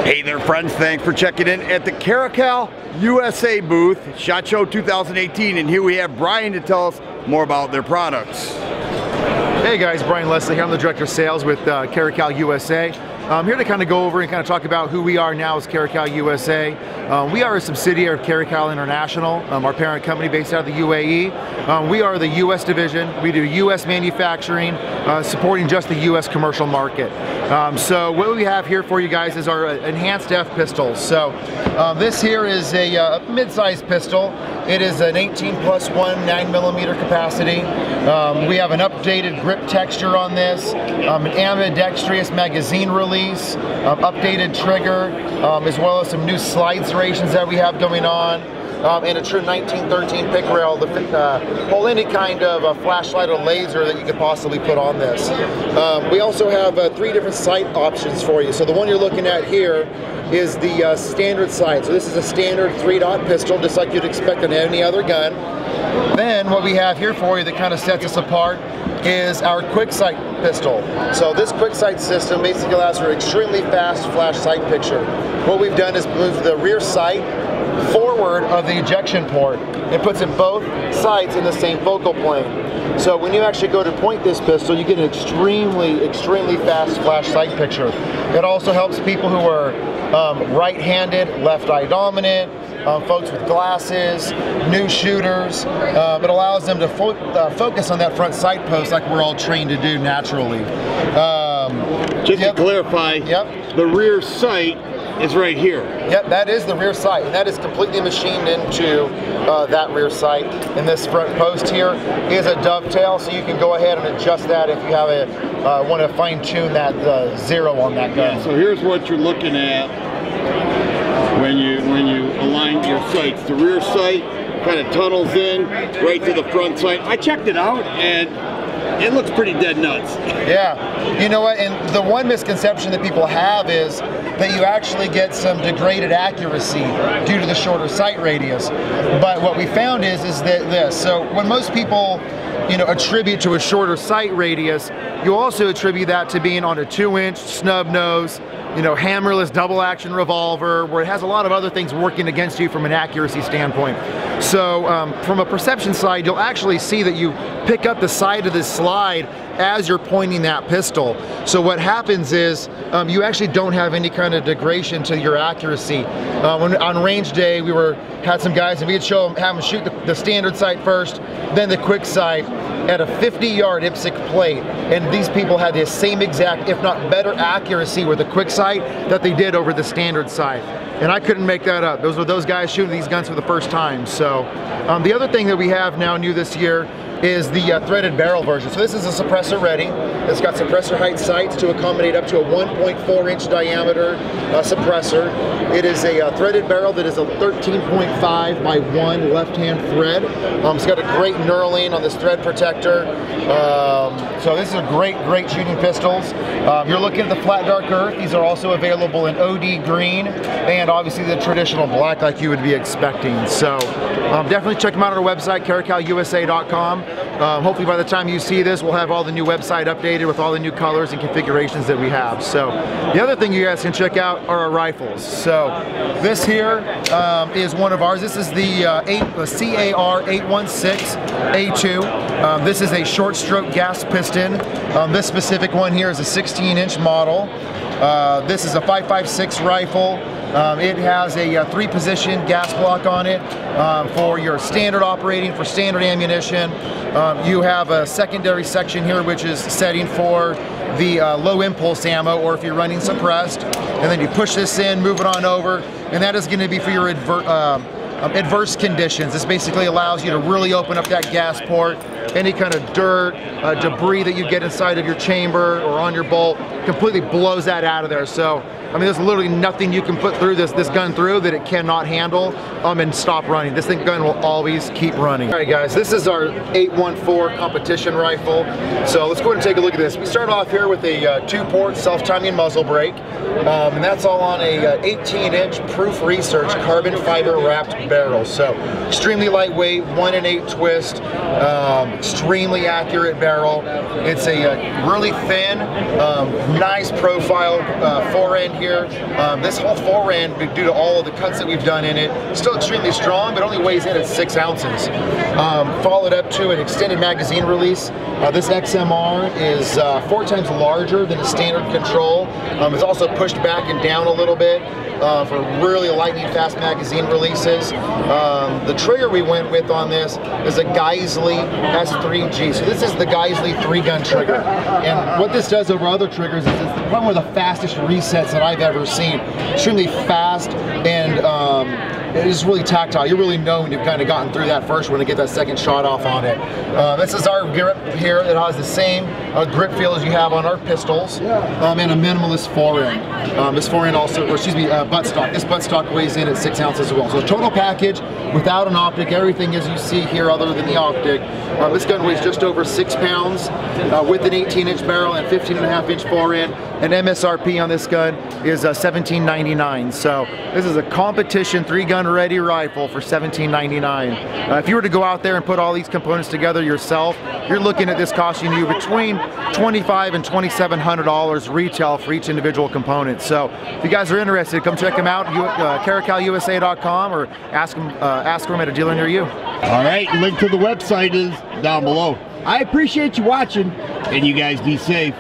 Hey there friends, thanks for checking in at the Caracal USA booth, SHOT Show 2018, and here we have Brian to tell us more about their products. Hey guys, Brian Leslie here. I'm the Director of Sales with Caracal USA. I'm here to kind of go over and kind of talk about who we are now as Caracal USA. We are a subsidiary of Caracal International, our parent company based out of the UAE. We are the US division. We do US manufacturing, supporting just the US commercial market. So what we have here for you guys is our Enhanced F Pistols. So this here is a mid-sized pistol. It is an 18+1 9mm capacity. We have an updated grip texture on this, an ambidextrous magazine release, updated trigger, as well as some new slide serrations that we have going on, and a true 1913 pick rail to hold any kind of flashlight or laser that you could possibly put on this. We also have 3 different sight options for you. So the one you're looking at here is the standard sight. So this is a standard 3-dot pistol, just like you'd expect on any other gun. Then what we have here for you that kind of sets us apart is our quick sight pistol. So this quick sight system basically allows for extremely fast flash sight picture. What we've done is move the rear sight forward of the ejection port. It puts in both sights in the same focal plane. So when you actually go to point this pistol, you get an extremely fast flash sight picture. It also helps people who are right-handed, left-eye dominant, folks with glasses, new shooters. It allows them to focus on that front sight post like we're all trained to do naturally. Just to clarify, the rear sight is right here. Yep, that is the rear sight, and that is completely machined into that rear sight. And this front post here is a dovetail, so you can go ahead and adjust that if you have a want to fine-tune that zero on that gun. Yeah, so here's what you're looking at when you align your sights. The rear sight kind of tunnels in right to the front sight. I checked it out and it looks pretty dead nuts. Yeah, you know what, and the one misconception that people have is that you actually get some degraded accuracy due to the shorter sight radius. But what we found is that this, so when most people attribute to a shorter sight radius, you also attribute that to being on a 2-inch snub nose, hammerless double action revolver, where it has a lot of other things working against you from an accuracy standpoint. So from a perception side, you'll actually see that you pick up the side of this slide as you're pointing that pistol. So what happens is you actually don't have any kind of degradation to your accuracy. On range day, we had some guys and we'd have them shoot the standard sight first, then the quick sight at a 50-yard IPSC plate, and these people had the same exact, if not better, accuracy with the quick sight that they did over the standard sight. And I couldn't make that up. Those were those guys shooting these guns for the first time. So the other thing that we have now new this year is the threaded barrel version. So this is a suppressor ready. It's got suppressor height sights to accommodate up to a 1.4-inch diameter suppressor. It is a threaded barrel that is a 13.5 by 1 left-hand thread. It's got a great knurling on this thread protector. So this is a great shooting pistols. You're looking at the flat dark earth. These are also available in OD green and obviously the traditional black like you would be expecting. So definitely check them out on our website, caracalusa.com. Hopefully by the time you see this, we'll have all the new website updated with all the new colors and configurations that we have. So the other thing you guys can check out are our rifles. So this here is one of ours. This is the CAR 816A2. This is a short stroke gas piston. This specific one here is a 16-inch model. This is a 5.56 rifle. It has a 3-position gas block on it for your standard operating, for standard ammunition. You have a secondary section here which is setting for the low impulse ammo, or if you're running suppressed. And then you push this in, move it on over, and that is going to be for your adverse conditions. This basically allows you to really open up that gas port. Any kind of dirt, debris that you get inside of your chamber or on your bolt completely blows that out of there. So, I mean, there's literally nothing you can put through this gun through that it cannot handle and stop running. This gun will always keep running. All right, guys, this is our 814 competition rifle. So let's go ahead and take a look at this. We start off here with a 2-port self-timing muzzle brake, and that's all on a 18-inch Proof Research carbon fiber wrapped barrel. So extremely lightweight, 1 1/8 twist, extremely accurate barrel. It's a really thin, nice profile forend here. This whole forend, due to all of the cuts that we've done in it, still extremely strong, but only weighs in at 6 ounces. Followed up to an extended magazine release. This XMR is 4 times larger than a standard control. It's also pushed back and down a little bit for really lightning fast magazine releases. The trigger we went with on this is a Geisley S3G. So this is the Geisley 3-gun trigger. And what this does over other triggers is it's one of the fastest resets that I've ever seen. Extremely fast, and it is really tactile. You really know when you've kind of gotten through that first one to get that second shot off on it. This is our grip here. It has the same grip feel as you have on our pistols, and a minimalist forend. This forend also, or excuse me, buttstock. This buttstock weighs in at 6 ounces as well. So total package without an optic, everything as you see here other than the optic. This gun weighs just over 6 pounds with an 18-inch barrel and 15.5-inch forend. And MSRP on this gun is $17.99. So this is a competition 3-gun ready rifle for $17.99. If you were to go out there and put all these components together yourself, you're looking at this costing you between $2,500 and $2,700 retail for each individual component. So if you guys are interested, come check them out at CaracalUSA.com or ask them at a dealer near you. All right, link to the website is down below. I appreciate you watching, and you guys be safe.